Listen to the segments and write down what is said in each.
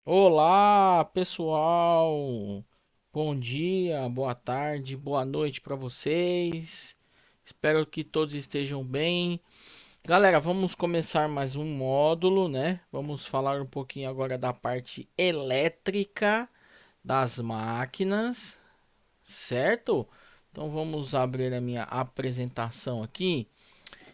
Olá, pessoal. Bom dia, boa tarde, boa noite para vocês. Espero que todos estejam bem. Galera, vamos começar mais um módulo, né? Vamos falar um pouquinho agora da parte elétrica das máquinas, certo? Então vamos abrir a minha apresentação aqui.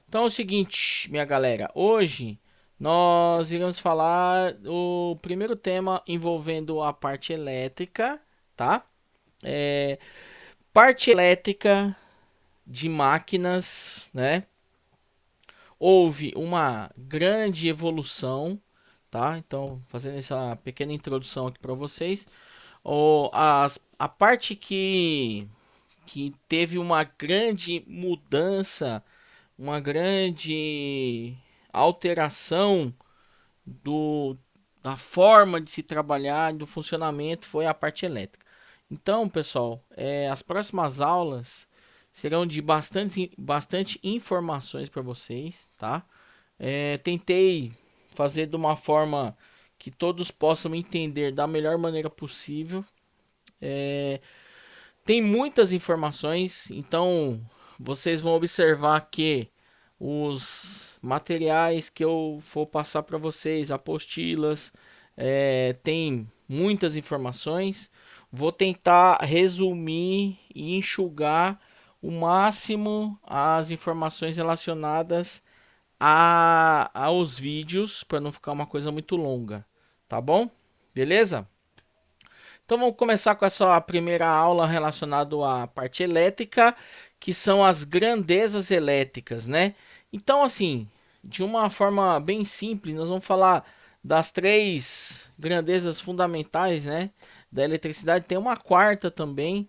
Então é o seguinte, minha galera, hoje nós iremos falar o primeiro tema envolvendo a parte elétrica, tá? É, Parte elétrica de máquinas, né? Houve uma grande evolução, tá? Então, fazendo essa pequena introdução aqui para vocês, a parte que teve uma grande mudança, uma grande alteração do, da forma de se trabalhar, do funcionamento, foi a parte elétrica. Então, pessoal, as próximas aulas serão de bastante informações para vocês, tá? Tentei fazer de uma forma que todos possam entender da melhor maneira possível. Tem muitas informações, então vocês vão observar que os materiais que eu for passar para vocês, apostilas, tem muitas informações. Vou tentar resumir e enxugar o máximo as informações relacionadas aos vídeos, para não ficar uma coisa muito longa, tá bom? Beleza? Então vamos começar com essa primeira aula relacionada à parte elétrica, que são as grandezas elétricas, né? Então, assim, de uma forma bem simples, nós vamos falar das três grandezas fundamentais, né, da eletricidade. Tem uma quarta também,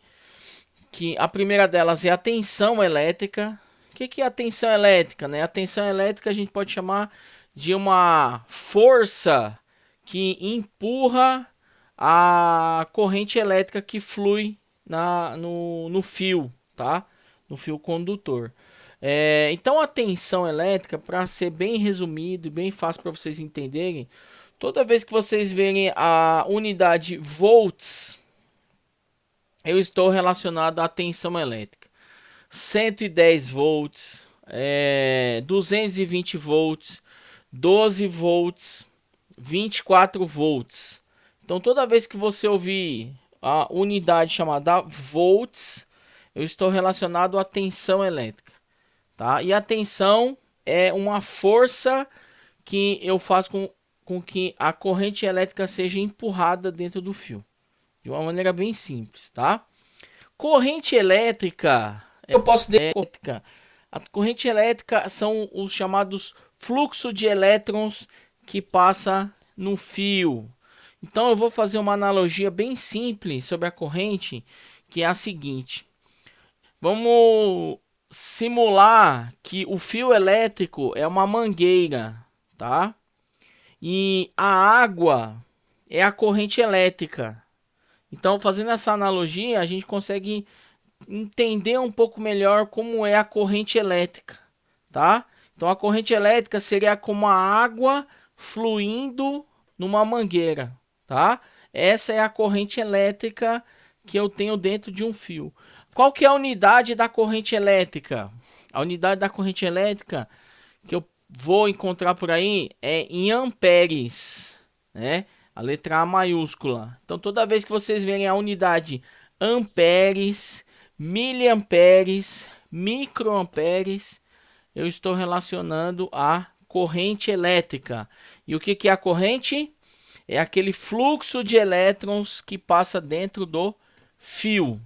que a primeira delas é a tensão elétrica. O que é a tensão elétrica, né? A tensão elétrica a gente pode chamar de uma força que empurra a corrente elétrica que flui no fio, tá? No fio condutor. Então a tensão elétrica, para ser bem resumido e bem fácil para vocês entenderem, toda vez que vocês verem a unidade volts, eu estou relacionado à tensão elétrica. 110 volts, 220 volts, 12 volts, 24 volts. Então, toda vez que você ouvir a unidade chamada volts, eu estou relacionado à tensão elétrica, tá? E a tensão é uma força que eu faço com que a corrente elétrica seja empurrada dentro do fio, de uma maneira bem simples, tá? Corrente elétrica, eu posso dizer elétrica. A corrente elétrica são os chamados fluxo de elétrons que passa no fio. Então eu vou fazer uma analogia bem simples sobre a corrente, que é a seguinte: vamos simular que o fio elétrico é uma mangueira, tá? E a água é a corrente elétrica. Então, fazendo essa analogia, a gente consegue entender um pouco melhor como é a corrente elétrica, tá? Então, a corrente elétrica seria como a água fluindo numa mangueira, tá? Essa é a corrente elétrica que eu tenho dentro de um fio. Qual que é a unidade da corrente elétrica? A unidade da corrente elétrica que eu vou encontrar por aí é em amperes, né? A letra A maiúscula. Então, toda vez que vocês verem a unidade amperes, miliamperes, microamperes, eu estou relacionando a corrente elétrica. E o que é a corrente? É aquele fluxo de elétrons que passa dentro do fio.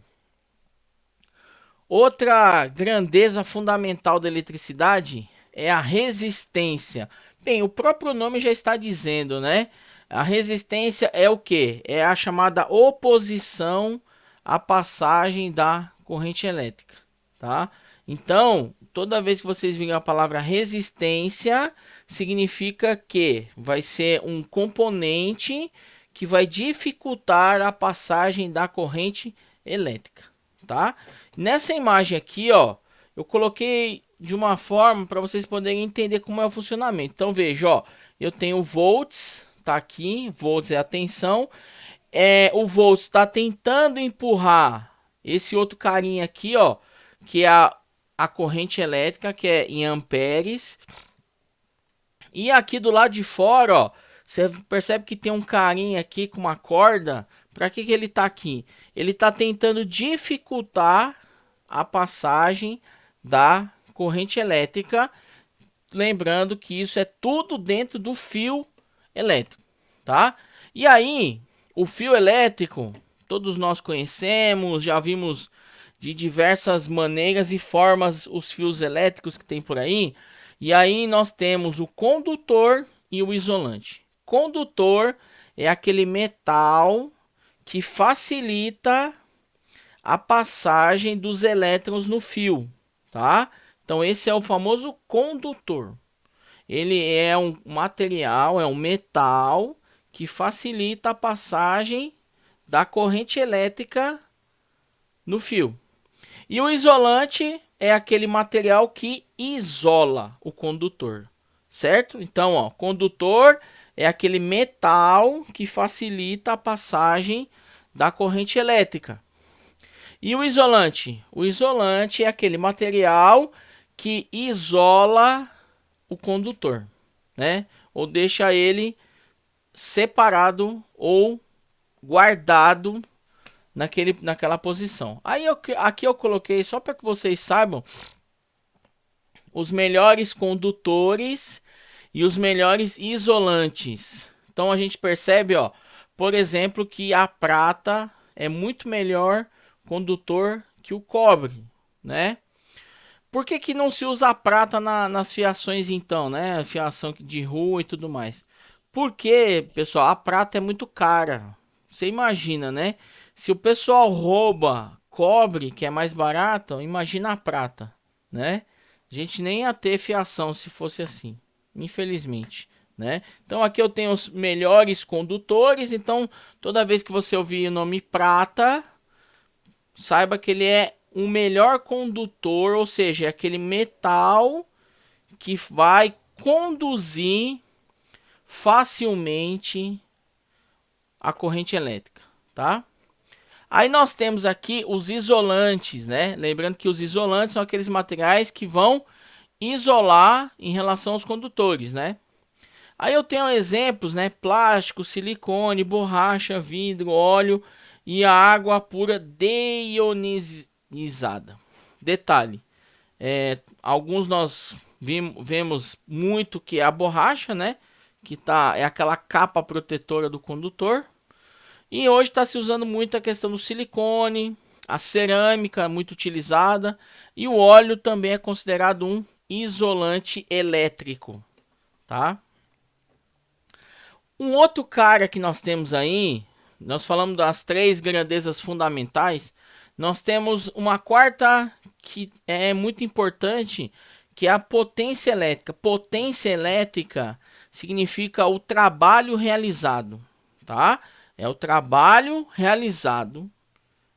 Outra grandeza fundamental da eletricidade é a resistência. Bem, o próprio nome já está dizendo, né? A resistência é o que? É a chamada oposição à passagem da corrente elétrica, tá? Então, toda vez que vocês virem a palavra resistência, significa que vai ser um componente que vai dificultar a passagem da corrente elétrica, tá? Nessa imagem aqui, ó, eu coloquei de uma forma para vocês poderem entender como é o funcionamento. Então veja, ó, eu tenho volts, tá aqui, volts é a tensão. O volts está tentando empurrar esse outro carinha aqui, ó, que é a corrente elétrica, que é em amperes. E aqui do lado de fora, ó, você percebe que tem um carinha aqui com uma corda. Para que ele tá aqui? Ele tá tentando dificultar a passagem da corrente elétrica. Lembrando que isso é tudo dentro do fio elétrico, tá? E aí, o fio elétrico, todos nós conhecemos, já vimos de diversas maneiras e formas os fios elétricos que tem por aí. E aí nós temos o condutor e o isolante. Condutor é aquele metal que facilita a passagem dos elétrons no fio, tá? Então esse é o famoso condutor. Ele é um material, é um metal que facilita a passagem da corrente elétrica no fio. E o isolante é aquele material que isola o condutor, certo? Então, ó, condutor é aquele metal que facilita a passagem da corrente elétrica. E o isolante? O isolante é aquele material que isola o condutor, né? Ou deixa ele separado ou guardado naquela posição. Aí aqui eu coloquei só para que vocês saibam os melhores condutores e os melhores isolantes. Então a gente percebe, ó, por exemplo, que a prata é muito melhor condutor que o cobre, né? Por que não se usa a prata nas fiações então, né? Fiação de rua e tudo mais. Porque, pessoal, a prata é muito cara. Você imagina, né? Se o pessoal rouba cobre, que é mais barato, imagina a prata, né? A gente nem ia ter fiação se fosse assim, infelizmente, né? Então aqui eu tenho os melhores condutores. Então toda vez que você ouvir o nome prata, saiba que ele é um melhor condutor, ou seja, é aquele metal que vai conduzir facilmente a corrente elétrica, tá? Aí nós temos aqui os isolantes, né? Lembrando que os isolantes são aqueles materiais que vão isolar em relação aos condutores, né? Aí eu tenho exemplos, né? Plástico, silicone, borracha, vidro, óleo e a água pura deionizada. Detalhe, alguns nós vemos muito que é a borracha, né? Que é aquela capa protetora do condutor. E hoje está se usando muito a questão do silicone, a cerâmica muito utilizada e o óleo também é considerado um isolante elétrico, tá? Um outro cara que nós temos aí, nós falamos das três grandezas fundamentais, nós temos uma quarta que é muito importante, que é a potência elétrica. Potência elétrica significa o trabalho realizado, tá? É o trabalho realizado,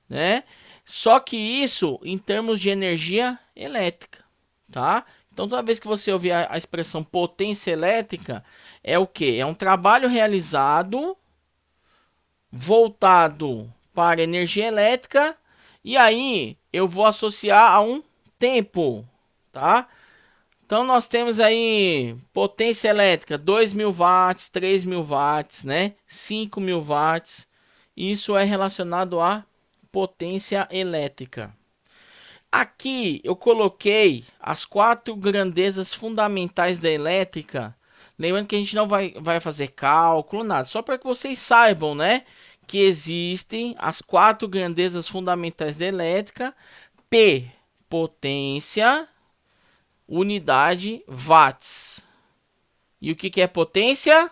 né? Só que isso em termos de energia elétrica, tá? Então toda vez que você ouvir a expressão potência elétrica, é o que? É um trabalho realizado voltado para energia elétrica e aí eu vou associar a um tempo, tá? Então nós temos aí potência elétrica 2.000 watts, 3.000 watts, né? 5.000 watts. Isso é relacionado à potência elétrica. Aqui eu coloquei as quatro grandezas fundamentais da elétrica. Lembrando que a gente não vai fazer cálculo, nada. Só para que vocês saibam, né? Que existem as quatro grandezas fundamentais da elétrica. P, potência. Unidade, watts. E o que é potência?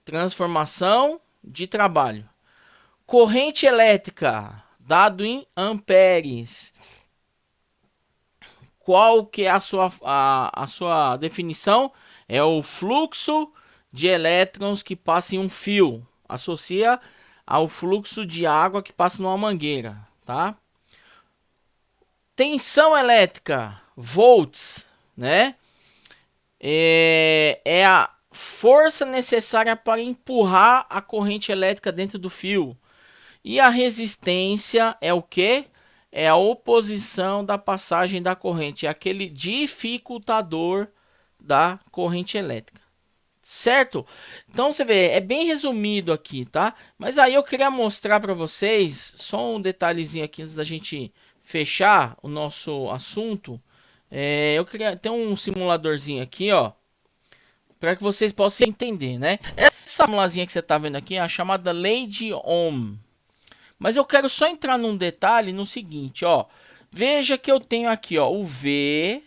Transformação de trabalho. Corrente elétrica, dado em amperes. Qual que é a sua definição? É o fluxo de elétrons que passa em um fio. Associa ao fluxo de água que passa numa mangueira, tá? Tensão elétrica, volts, né? É força necessária para empurrar a corrente elétrica dentro do fio. E a resistência é o que? É a oposição da passagem da corrente, é aquele dificultador da corrente elétrica. Certo? Então você vê, é bem resumido aqui, tá? Mas aí eu queria mostrar para vocês só um detalhezinho aqui antes da gente fechar o nosso assunto. Eu queria ter um simuladorzinho aqui, ó, para que vocês possam entender, né? Essa formulazinha que você está vendo aqui é a chamada lei de Ohm. Mas eu quero só entrar num detalhe no seguinte, ó. Veja que eu tenho aqui, ó, o V,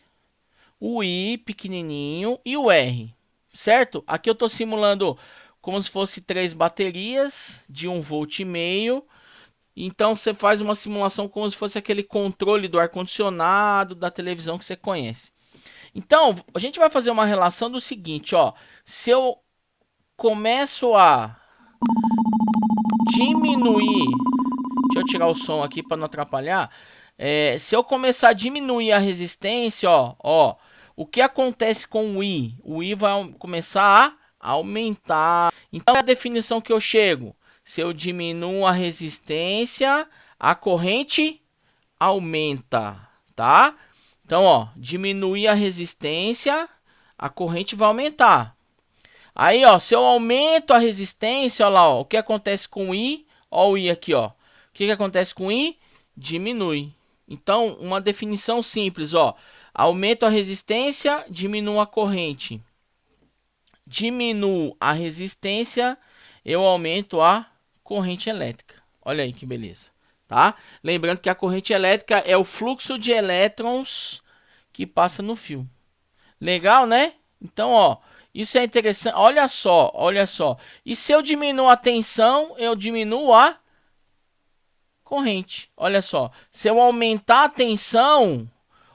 o I pequenininho e o R, certo? Aqui eu estou simulando como se fosse 3 baterias de 1,5 V. Então você faz uma simulação como se fosse aquele controle do ar-condicionado, da televisão que você conhece. Então, a gente vai fazer uma relação do seguinte, ó. Se eu começo a diminuir, deixa eu tirar o som aqui para não atrapalhar. Se eu começar a diminuir a resistência, ó, o que acontece com o I? O I vai começar a aumentar. Então, a definição que eu chego, se eu diminuo a resistência, a corrente aumenta, tá? Então, ó, diminuir a resistência, a corrente vai aumentar. Aí, ó, se eu aumento a resistência, ó lá, ó, o que acontece com o I? Ó o I aqui, ó. O que acontece com o I? Diminui. Então, uma definição simples, ó. Aumento a resistência, diminuo a corrente. Diminuo a resistência, eu aumento a corrente elétrica. Olha aí que beleza, tá? Lembrando que a corrente elétrica é o fluxo de elétrons que passa no fio. Legal, né? Então, ó, isso é interessante. Olha só, olha só. E se eu diminuo a tensão, eu diminuo a corrente. Olha só. Se eu aumentar a tensão,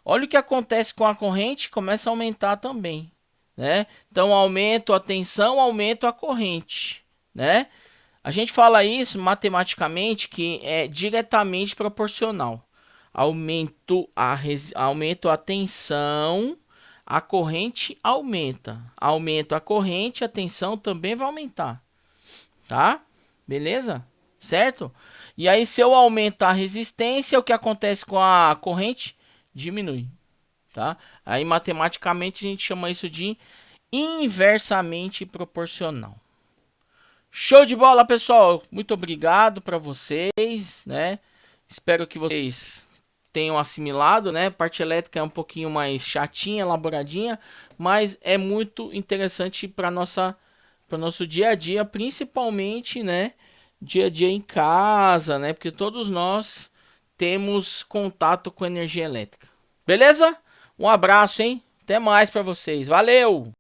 olha o que acontece com a corrente, começa a aumentar também, né? Então, aumento a tensão, aumento a corrente, né? A gente fala isso matematicamente que é diretamente proporcional. Aumento a tensão, a corrente aumenta. Aumento a corrente, a tensão também vai aumentar. Tá? Beleza? Certo? E aí, se eu aumentar a resistência, o que acontece com a corrente? Diminui. Tá? Aí, matematicamente, a gente chama isso de inversamente proporcional. Show de bola, pessoal. Muito obrigado para vocês, né? Espero que vocês tenham assimilado, né? Parte elétrica é um pouquinho mais chatinha, elaboradinha, mas é muito interessante para nosso dia a dia, principalmente, né? Dia a dia em casa, né? Porque todos nós temos contato com energia elétrica. Beleza? Um abraço, hein? Até mais para vocês. Valeu!